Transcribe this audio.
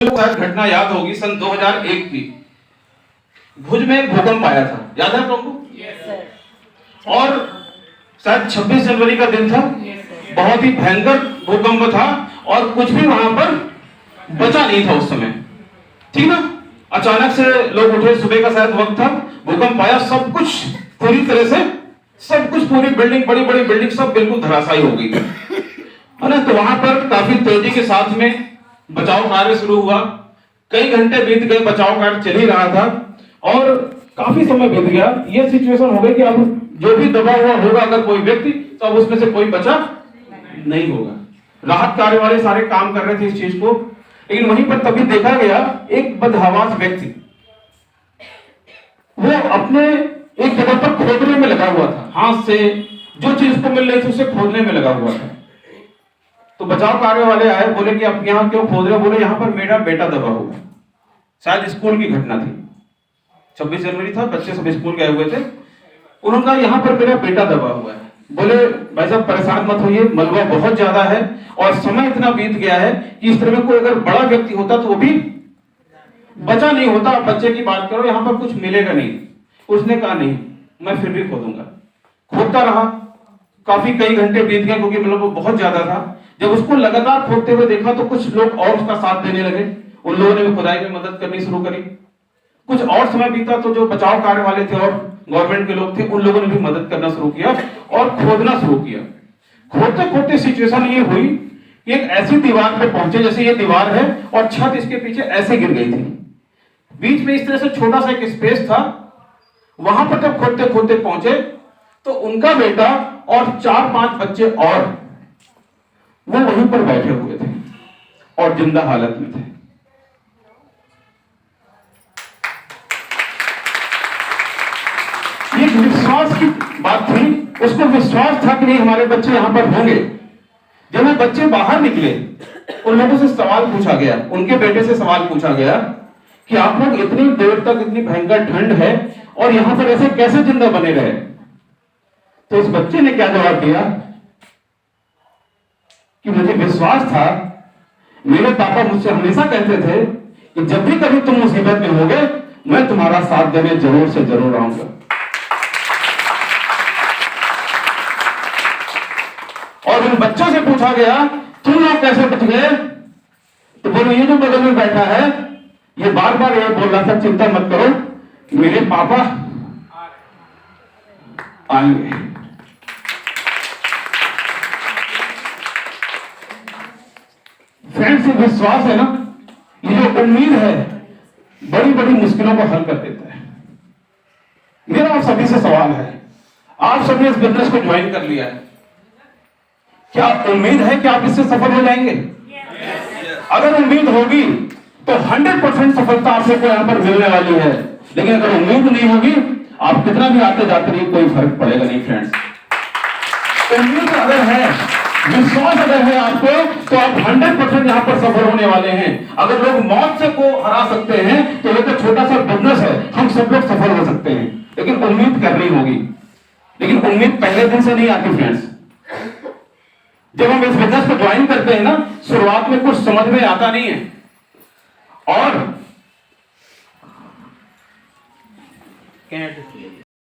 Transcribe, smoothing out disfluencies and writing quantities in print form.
शायद घटना याद होगी, सन 2001 की भुज में एक भूकंप आया था, याद है आप लोगों को? और शायद 26 जनवरी का दिन था। बहुत ही भयंकर भूकंप था और कुछ भी वहां पर बचा नहीं था उस समय, ठीक ना? अचानक से लोग उठे, सुबह का शायद वक्त था, भूकंप आया, सब कुछ पूरी तरह से, सब कुछ, पूरी बिल्डिंग, बड़ी बड़ी बिल्डिंग सब बिल्कुल धराशायी हो गई है ना। तो वहां पर काफी तेजी के साथ में बचाव कार्य शुरू हुआ। कई घंटे बीत गए, बचाव कार्य चल ही रहा था और काफी समय बीत गया। ये सिचुएशन हो गई कि अब जो भी दबा हुआ होगा अगर कोई व्यक्ति, तो अब उसमें से कोई बचा नहीं होगा। राहत कार्य वाले सारे काम कर रहे थे इस चीज को, लेकिन वहीं पर तभी देखा गया एक बदहवास व्यक्ति, वो अपने एक जगह पर खोदने में लगा हुआ था, हाथ से जो चीज को मिल रही थी उसे खोदने में लगा हुआ था। तो बचाव कार्य वाले आए, बोले कि आप यहाँ क्यों खोद रहे हो? बोले यहाँ पर मेरा बेटा दबा हुआ। शायद स्कूल की घटना थी, 26 जनवरी था, बच्चे सब स्कूल गए हुए थे। उन्होंने कहा यहाँ पर मेरा बेटा दबा हुआ है। बोले भाई साहब परेशान मत होइए, मलबा बहुत ज्यादा है और समय इतना बीत गया है कि इस तरह में कोई अगर बड़ा व्यक्ति होता तो वो भी बचा नहीं होता। बच्चे की बात करो, यहाँ पर कुछ मिलेगा नहीं। उसने कहा नहीं, मैं फिर भी खोदूंगा। खोदता रहा, काफी कई घंटे बीत गए क्योंकि मतलब वो बहुत ज्यादा था। जब उसको लगातार खोदते हुए देखा तो कुछ लोग और उसका साथ देने लगे, उन लोगों ने भी खुदाई में मदद करनी शुरू करी। कुछ और समय बीता तो जो बचाव कार्य वाले थे और गवर्नमेंट के लोग थे, उन लोगों ने भी मदद करना शुरू किया और खोदना शुरू किया। खोदते खोदते सिचुएशन ये हुई कि एक ऐसी दीवार पे पहुंचे, जैसे ये दीवार है और छत इसके पीछे ऐसे गिर गई थी। बीच में इस तरह से छोटा सा एक स्पेस था। वहां पर जब खोदते खोदते पहुंचे तो उनका बेटा और 4-5 बच्चे और वो वहीं पर बैठे हुए थे और जिंदा हालत में थे। ये विश्वास की बात थी, उसको विश्वास था कि नहीं हमारे बच्चे यहां पर होंगे। जब वो बच्चे बाहर निकले, उन लोगों से सवाल पूछा गया, उनके बेटे से सवाल पूछा गया कि आप लोग इतनी देर तक, इतनी भयंकर ठंड है और यहां पर ऐसे कैसे जिंदा बने रहे? तो उस बच्चे ने क्या जवाब दिया कि मुझे विश्वास था, मेरे पापा मुझसे हमेशा कहते थे कि जब भी कभी तुम मुसीबत में होगे मैं तुम्हारा साथ देने जरूर से जरूर आऊंगा। और उन बच्चों से पूछा गया तुम लोग कैसे बच गए? तो बोलो ये जो बगल में बैठा है ये बार बार ये बोल रहा था चिंता मत करो, मेरे पापा आएंगे। फ्रेंड्स, ये विश्वास है ना, ये जो उम्मीद है, बड़ी बड़ी मुश्किलों को हल कर देता है। मेरा आप सभी से सवाल है, आप सभी इस बिजनेस को ज्वाइन कर लिया है, क्या उम्मीद है कि आप इससे सफल हो जाएंगे? अगर उम्मीद होगी तो 100% सफलता आपको यहां पर मिलने वाली है। लेकिन अगर उम्मीद नहीं होगी, आप कितना भी आते जाते रहिए, कोई फर्क पड़ेगा नहीं। फ्रेंड्स, उम्मीद अगर है, विश्वास अगर है आपको, तो आप 100% यहां पर सफल होने वाले हैं। अगर लोग मौत से को हरा सकते हैं तो ये तो छोटा सा बिजनेस है, हम सब लोग सफल हो सकते हैं। लेकिन उम्मीद करनी होगी। लेकिन उम्मीद पहले दिन से नहीं आती फ्रेंड्स। जब हम इस बिजनेस को ज्वाइन करते हैं ना, शुरुआत में कुछ समझ में आता नहीं है और